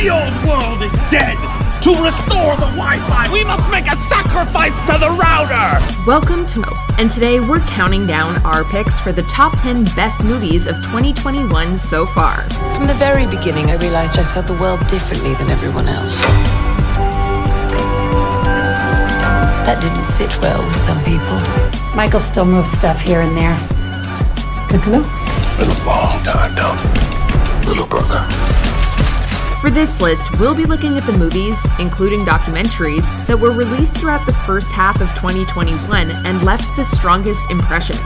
The old world is dead! To restore the Wi-Fi, we must make a sacrifice to the router! Welcome to and today we're counting down our picks for the top 10 best movies of 2021 so far. From the very beginning, I realized I saw the world differently than everyone else. That didn't sit well with some people. Michael still moves stuff here and there. Good to know. Been a long time down, little brother. For this list, we'll be looking at the movies, including documentaries, that were released throughout the first half of 2021 and left the strongest impressions.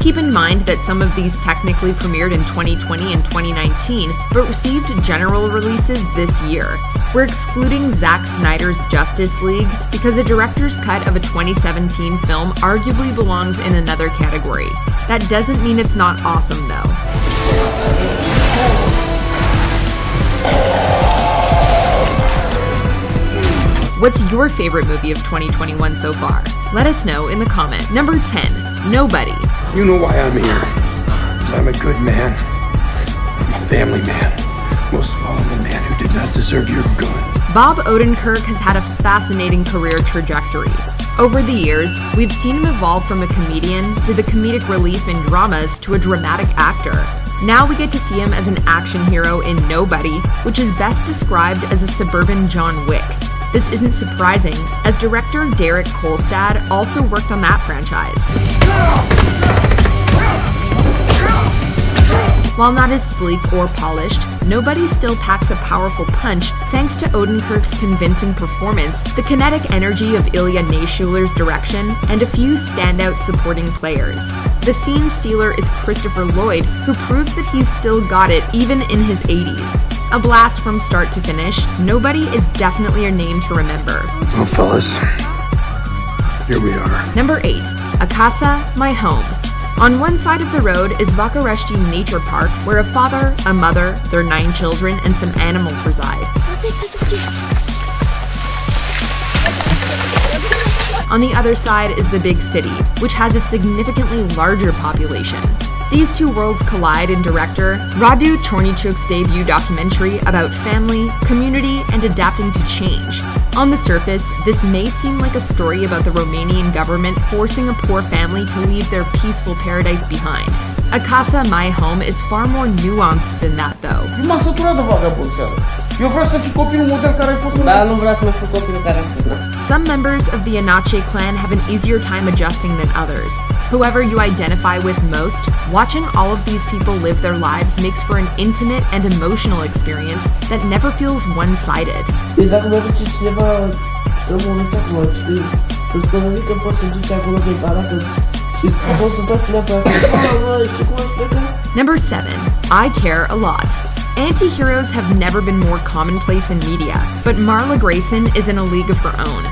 Keep in mind that some of these technically premiered in 2020 and 2019, but received general releases this year. We're excluding Zack Snyder's Justice League because a director's cut of a 2017 film arguably belongs in another category. That doesn't mean it's not awesome, though. What's your favorite movie of 2021 so far? Let us know in the comment. Number 10, Nobody. You know why I'm here. 'Cause I'm a good man. I'm a family man. Most of all, I'm a man who did not deserve your gun. Bob Odenkirk has had a fascinating career trajectory. Over the years, we've seen him evolve from a comedian to the comedic relief in dramas to a dramatic actor. Now we get to see him as an action hero in Nobody, which is best described as a suburban John Wick. This isn't surprising, as director Derek Kolstad also worked on that franchise. While not as sleek or polished, Nobody still packs a powerful punch thanks to Odenkirk's convincing performance, the kinetic energy of Ilya Naishuler's direction, and a few standout supporting players. The scene stealer is Christopher Lloyd, who proves that he's still got it even in his 80s. A blast from start to finish, Nobody is definitely a name to remember. Well, fellas, here we are. Number 8, A Casa, My Home. On one side of the road is Vakareshti Nature Park, where a father, a mother, their 9 children, and some animals reside. On the other side is the big city, which has a significantly larger population. These two worlds collide in director Radu Chornichuk's debut documentary about family, community, and adapting to change. On the surface, this may seem like a story about the Romanian government forcing a poor family to leave their peaceful paradise behind. A Casa, My Home is far more nuanced than that, though. M-a săturat de vagabond, seara. Eu vreau să fiu copilul model care ai fost... Da, nu vreau să mă fiu copilul care am fost, da. Some members of the Anache clan have an easier time adjusting than others. Whoever you identify with most, watching all of these people live their lives makes for an intimate and emotional experience that never feels one-sided. Dacă mă duce cineva să mă uita cu știi, îți conveni că poți să duci acolo pe baracă și poți să dați neapărat acolo, știi cum aș pleca? Number 7, I Care a Lot. Anti-heroes have never been more commonplace in media, but Marla Grayson is in a league of her own.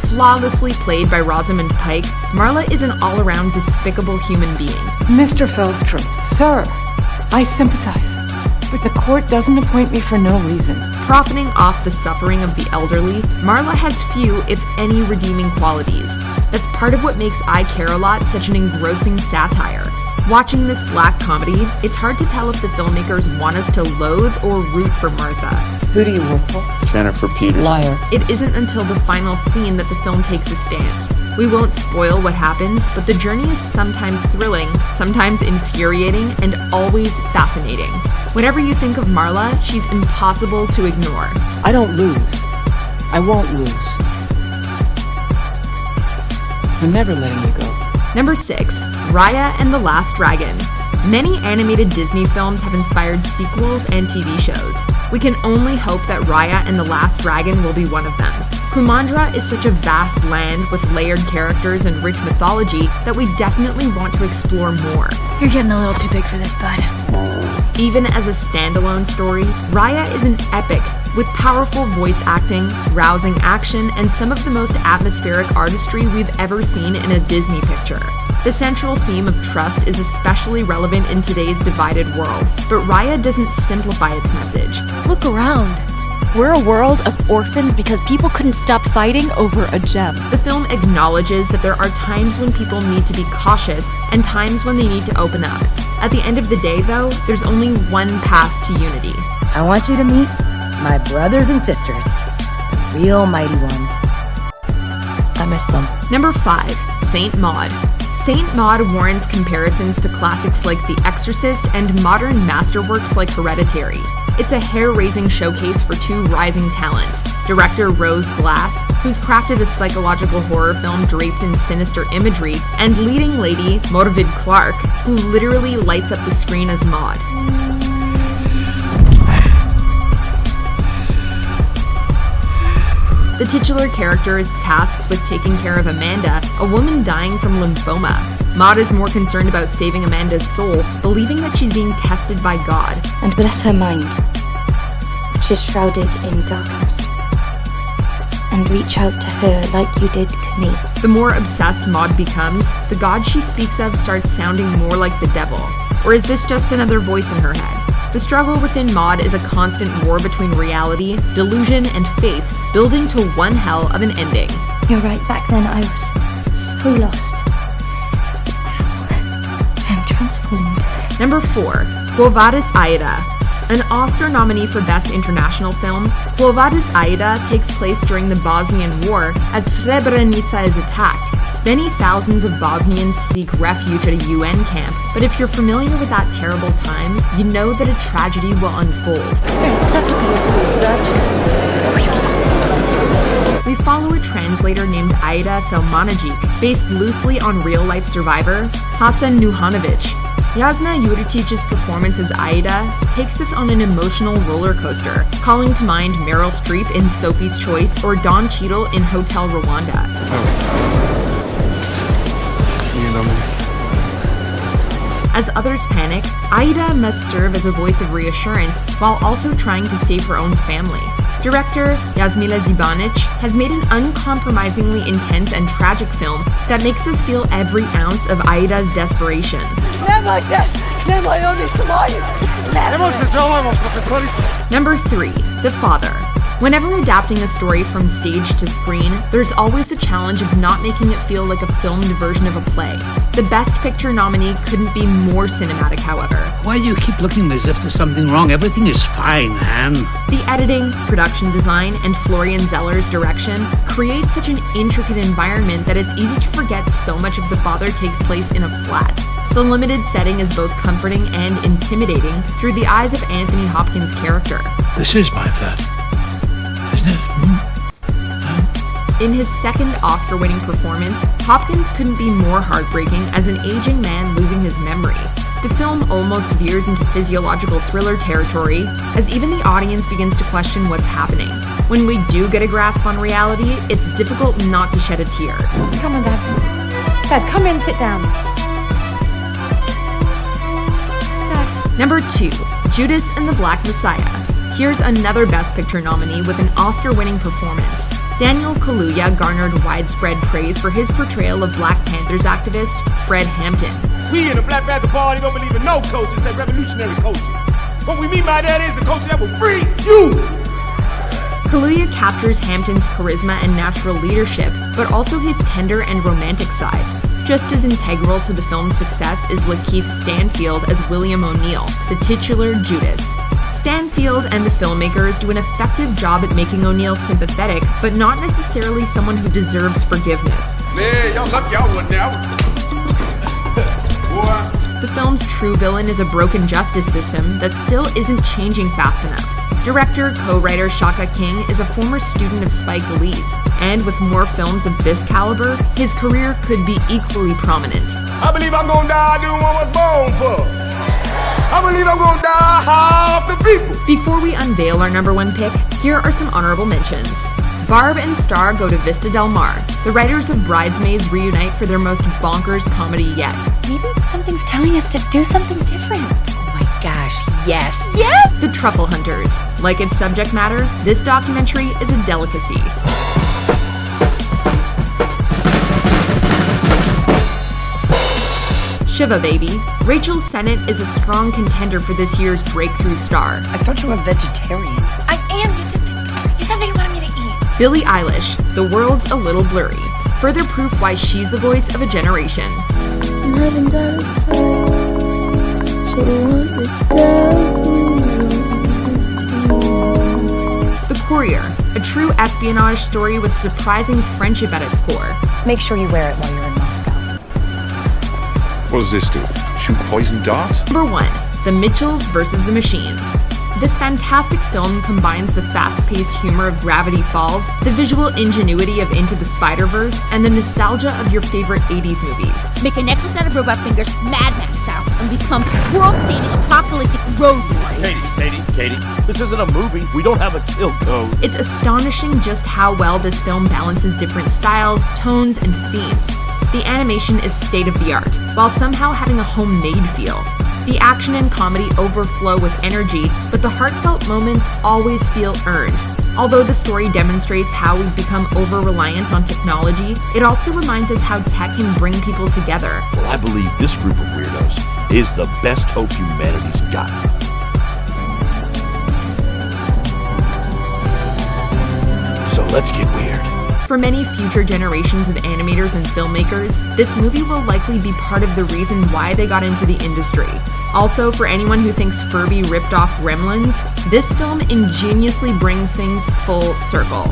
Flawlessly played by Rosamund Pike, Marla is an all-around despicable human being. Mr. Fellstrom, sir, I sympathize, but the court doesn't appoint me for no reason. Profiting off the suffering of the elderly, Marla has few, if any, redeeming qualities. That's part of what makes I Care a Lot such an engrossing satire. Watching this black comedy, it's hard to tell if the filmmakers want us to loathe or root for Martha. Who do you work for? Jennifer Peters. Liar. It isn't until the final scene that the film takes a stance. We won't spoil what happens, but the journey is sometimes thrilling, sometimes infuriating, and always fascinating. Whatever you think of Marla, she's impossible to ignore. I don't lose. I won't lose. I'm never letting you go. Number 6, Raya and the Last Dragon. Many animated Disney films have inspired sequels and TV shows. We can only hope that Raya and the Last Dragon will be one of them. Kumandra is such a vast land with layered characters and rich mythology that we definitely want to explore more. You're getting a little too big for this, bud. Even as a standalone story, Raya is an epic with powerful voice acting, rousing action, and some of the most atmospheric artistry we've ever seen in a Disney picture. The central theme of trust is especially relevant in today's divided world, but Raya doesn't simplify its message. Look around. We're a world of orphans because people couldn't stop fighting over a gem. The film acknowledges that there are times when people need to be cautious and times when they need to open up. At the end of the day, though, there's only one path to unity. I want you to meet My brothers and sisters. The real mighty ones. I miss them. Number 5. Saint Maud. Saint Maud warrants comparisons to classics like The Exorcist and modern masterworks like Hereditary. It's a hair-raising showcase for two rising talents. Director Rose Glass, who's crafted a psychological horror film draped in sinister imagery, and leading lady Morvid Clark, who literally lights up the screen as Maud. The titular character is tasked with taking care of Amanda, a woman dying from lymphoma. Maud is more concerned about saving Amanda's soul, believing that she's being tested by God. And bless her mind, which is shrouded in darkness. And reach out to her like you did to me. The more obsessed Maud becomes, the God she speaks of starts sounding more like the devil. Or is this just another voice in her head? The struggle within Maud is a constant war between reality, delusion, and faith, building to one hell of an ending. You're right, back then I was so lost. I'm transformed. Number 4. Quo Vadis Aida. An Oscar nominee for Best International Film, Quo Vadis Aida takes place during the Bosnian War as Srebrenica is attacked. Many thousands of Bosnians seek refuge at a UN camp, but if you're familiar with that terrible time, you know that a tragedy will unfold. We follow a translator named Aida Selmanagic, based loosely on real-life survivor Hasan Nuhanovic. Jasna Juritic's performance as Aida takes us on an emotional roller coaster, calling to mind Meryl Streep in Sophie's Choice or Don Cheadle in Hotel Rwanda. As others panic, Aida must serve as a voice of reassurance while also trying to save her own family. Director Jasmila Zibanic has made an uncompromisingly intense and tragic film that makes us feel every ounce of Aida's desperation. Number 3. The Father. Whenever adapting a story from stage to screen, there's always the challenge of not making it feel like a filmed version of a play. The Best Picture nominee couldn't be more cinematic, however. Why do you keep looking as if there's something wrong? Everything is fine, Anne. The editing, production design, and Florian Zeller's direction create such an intricate environment that it's easy to forget so much of The Father takes place in a flat. The limited setting is both comforting and intimidating through the eyes of Anthony Hopkins' character. This is my flat, isn't it? In his second Oscar-winning performance, Hopkins couldn't be more heartbreaking as an aging man losing his memory. The film almost veers into physiological thriller territory, as even the audience begins to question what's happening. When we do get a grasp on reality, it's difficult not to shed a tear. Come on, Dad. Dad, come in, sit down. Dad. Number 2. Judas and the Black Messiah. Here's another Best Picture nominee with an Oscar-winning performance. Daniel Kaluuya garnered widespread praise for his portrayal of Black Panthers activist Fred Hampton. We in the Black Panther Party don't believe in no culture except revolutionary culture. What we mean by that is a culture that will free you! Kaluuya captures Hampton's charisma and natural leadership, but also his tender and romantic side. Just as integral to the film's success is Lakeith Stanfield as William O'Neill, the titular Judas. Stanfield and the filmmakers do an effective job at making O'Neill sympathetic, but not necessarily someone who deserves forgiveness. Man, y'all lucky I wasn't there. The film's true villain is a broken justice system that still isn't changing fast enough. Director, co-writer Shaka King is a former student of Spike Lee's, and with more films of this caliber, his career could be equally prominent. I believe I'm gonna die doing what I was born for. I believe I'm gonna die high off the people. Before we unveil our number 1 pick, here are some honorable mentions. Barb and Star go to Vista Del Mar. The writers of Bridesmaids reunite for their most bonkers comedy yet. Maybe something's telling us to do something different. Oh my gosh, yes. Yes! The Truffle Hunters. Like its subject matter, this documentary is a delicacy. Shiva Baby. Rachel Sennett is a strong contender for this year's breakthrough star. I thought you were vegetarian. I am. You said that you wanted me to eat. Billie Eilish. The world's a little blurry. Further proof why she's the voice of a generation. And heaven's out of sight. So want the devil Courier, a true espionage story with surprising friendship at its core. Make sure you wear it while you're in Moscow. What does this do? Shoot poison darts? Number 1. The Mitchells vs. the Machines. This fantastic film combines the fast-paced humor of Gravity Falls, the visual ingenuity of Into the Spider-Verse, and the nostalgia of your favorite 80s movies. Make a necklace out of robot fingers, Mad Max style, and become world-saving apocalyptic road warriors. Katie, this isn't a movie. We don't have a kill code. It's astonishing just how well this film balances different styles, tones, and themes. The animation is state-of-the-art, while somehow having a homemade feel. The action and comedy overflow with energy, but the heartfelt moments always feel earned. Although the story demonstrates how we've become over-reliant on technology, it also reminds us how tech can bring people together. Well, I believe this group of weirdos is the best hope humanity's got. So let's get weird. For many future generations of animators and filmmakers, this movie will likely be part of the reason why they got into the industry. Also, for anyone who thinks Furby ripped off Gremlins, this film ingeniously brings things full circle.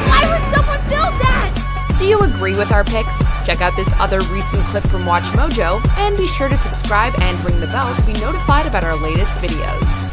Why would someone build that? Do you agree with our picks? Check out this other recent clip from WatchMojo, and be sure to subscribe and ring the bell to be notified about our latest videos.